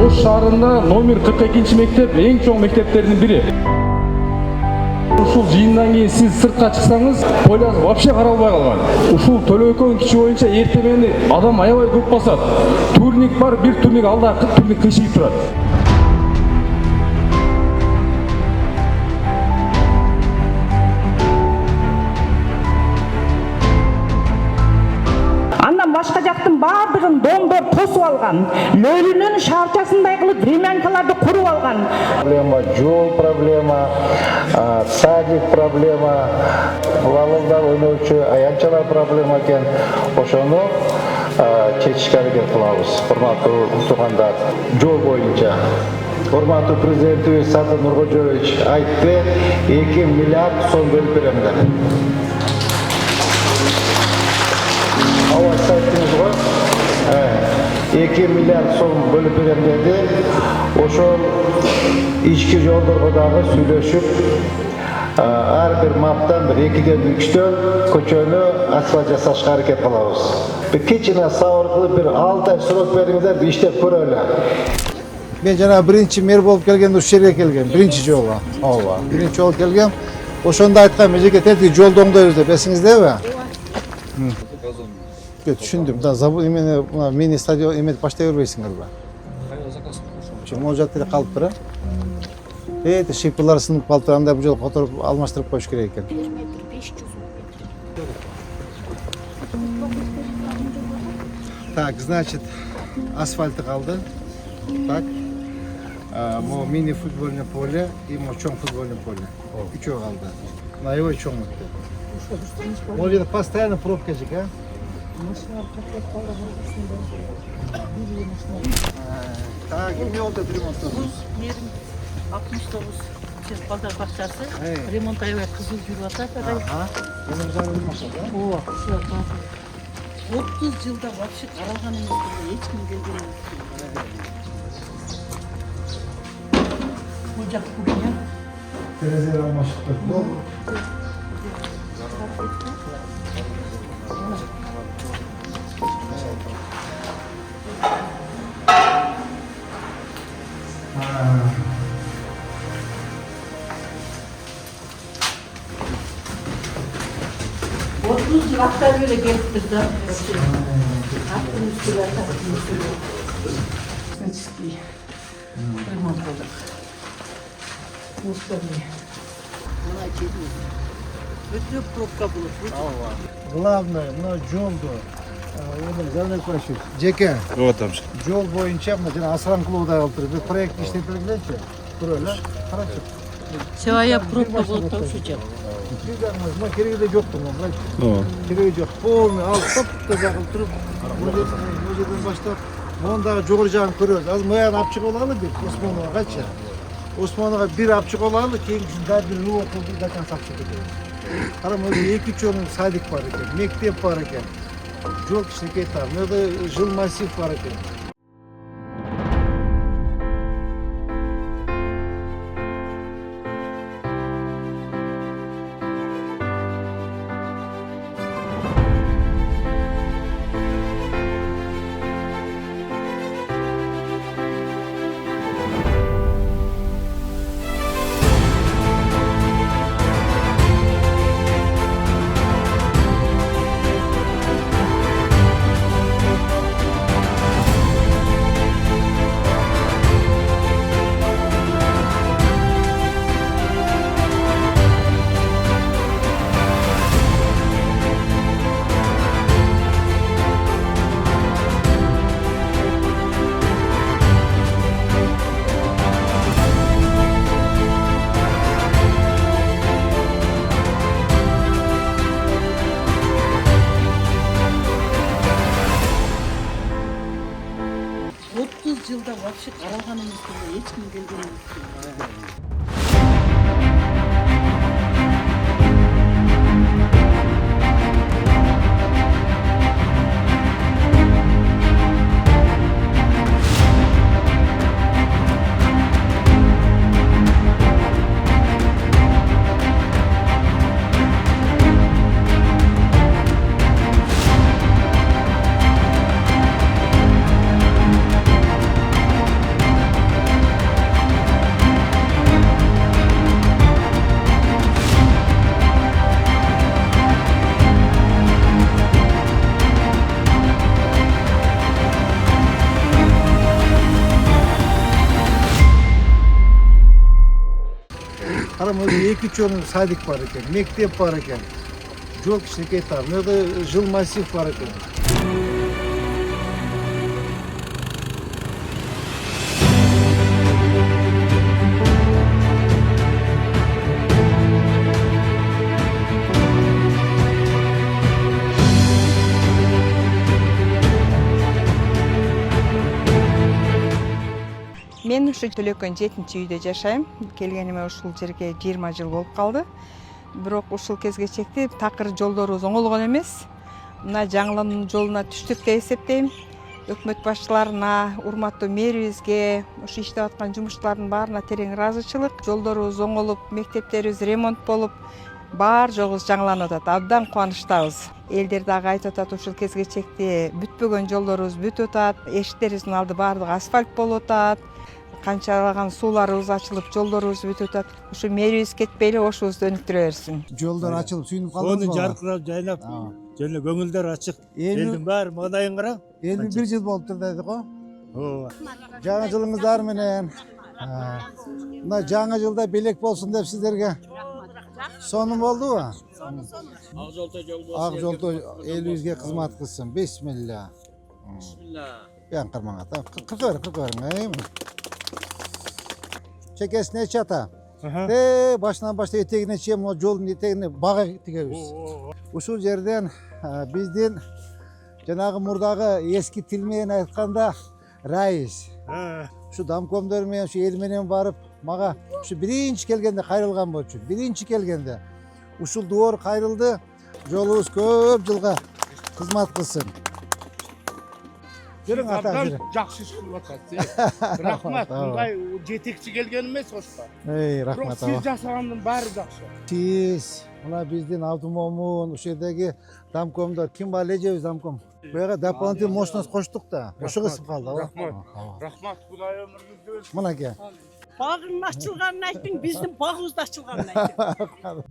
Ош шаарында номер 42 мектеп эң чоң мектептердин бири. Ушул жыйындан кийин сиз сыртка чыксаңыз, поляс вообще каралбай калган. Ушул Төлөкөн кичи боюнча эртемени адам аябай көп басат. Турник бар, бир турник алда турник кыйшыйып турат. Башка жактын баардыгын дондор тосуп алган. Лөлүнүн шарчасындай кылып времянкаларды куруп алган. Проблема жол проблема, садик проблема, балалар ойноочу аянтчалар проблема экен. Ошону чечишке аракет кылабыз. Урматтуу туугандар, жол боюнча урматтуу президентибиз Садыр Нуркожоевич айтты, 2 миллиард сом бөлүп берем деп. Сайттыңыз ғой, 2 миллиард сом бөліп берем деді. Ошол ички жолдорго дагы сүйлөшүп, ар бир маптан 2-ден 3-төн көчөнү асфальт жасашка аракет кылабыз. Кичине сабыр кылып бир 6 ай срок бериңиздер, иштеп көрөлү. Мен жана биринчи мэр болуп келгенде ушул жерге келгем, биринчи жолу. Ооба, биринчи жолу келгем. Ошондо айткан, межеке тетиги жолду оңдойбуз деп, эсиңиздеби? Түшүндүм. Да, забыл имени мини стадион эметип баштай бербейсиңерби? Кайда заказ? Могу жакта эле калып тура. Шипылар сынып калып тура, андай бул жолу которуп алмаштырып коюш керек экен. 1 метр 500 Так, значит, асфальты калды. Так. Могу мини футбольное поле и могу чоң футбольное поле. Үчөө калды. Наябай чоң өттү. Могу жерде постоянно пробка жик, а? Так, эмне болду ремонттосуз? 69 балдар бакчасы ремонт аябай кызыл жүрүп атат. Эми жаңы машина, да? Ооба, ушул 30 жылда вообще каралган эмес, эч ким келген эмес. Бул жак бүгүн Терезелер алмашып кетти. Aktar böyle geliptir da. Aklın üstüler, aklın üstüler. Значит, ремонт oldu. Мусорный. Мына келin. Өтө пробка болот. Главное, мына жолду. Жанат Башев. Жеке. Вот там. Жол боюнча мына жана асранкулуудай кылып туруп, бир проект иштеп бергилечи. Көрөлү, карачы. Севая пробка болот да ушул жак. Мына кереги жокту, мына. Кереги жок. Полный алып топ-таза кылып туруп, бул жерден баштап, мондагы жогору жагын көрөбүз. Азыр мыягын алып чыгып алалы деп Осмоновгачы. Осмоновго бир алып чыгып алалы, кийинкисин дагы бир руу кылып до конца алып чыгып кетебиз. Кара, мына 2 садик бар экен, мектеп бар экен. Жол кичинекей тар, мына жыл массив бар экен. Yılda вообще karalgan emес, эч ким келген эмес. Karama 2-3 yolun sadik var eкен, mektep var eкен. Жол кичинекей тар, мына жерде жыл массив бар экен. Мен ушу Төлөкөн 7-үйдө жашайм. Келгениме ушул жерге 20 жыл болуп калды. Бирок ушул кезге чекти такыр жолдорубуз оңолгон эмес. Мына жаңылануу жолуна түштүк деп эсептейм. Өкмөт башчыларына, урматтуу мэрибизге, ушу иштеп аткан жумушчулардын баарына терең ыраазычылык. Жолдорубуз оңолуп, мектептерибиз ремонт болуп, баар жогубуз жаңыланып атат. Абдан кубанычтабыз. Элдер дагы айтып атат, ушул кезге чекти бүтпөгөн жолдорубуз бүтүп атат, эшиктерибиздин алды баардыгы асфальт болуп атат. Канчалаган сууларыбыз ачылып, жолдорубуз бүтүп атат. Ушу мэрибиз кетпей эле ошубузду өнүктүрө берсин. Жолдор ачылып сүйүнүп калдыңыз Onu жаркырап жайлап, жөнө көңүлдөр ачык. Элдин баары маңдайын карап. 51 жыл болуптур дедик го. Жаңы жылыңыздар менен. Мына жаңы жылда белек болсун деп сиздерге. Сонун болдубу? Ак Жолто элибизге кызмат кылсын. Бисмилла. Биян кырмаңа. Кыркыр. Чекесине нече ата? Башынан баштап этегине чейин могу жолдун этегине бага тигебиз. Ушул жерден биздин жанагы мурдагы эски тил менен айтканда раис. Ушу домкомдор менен, ушу эл менен барып, мага ушу биринчи келгенде кайрылган болчу. Биринчи келгенде ушул доор кайрылды. Жолубуз көп жылга кызмат кылсын. Жүрүң ата, жүрүң. Жакшы иш кылып атасыз. Рахмат. Мындай жетекчи келген эмес ошко. Рахмат. Сиз жасагандын баары жакшы. Сиз мына биздин Абдумомун, ушул жердеги домкомдор ким бар эле жебиз домком. Буяга дополнительный мощность коштук да. Ошо кысып калды. Рахмат. Кудай өмүрүңүздү берсин. Мынакей. Багың ачылганын айттың, биздин багыбыз да ачылганын айттың.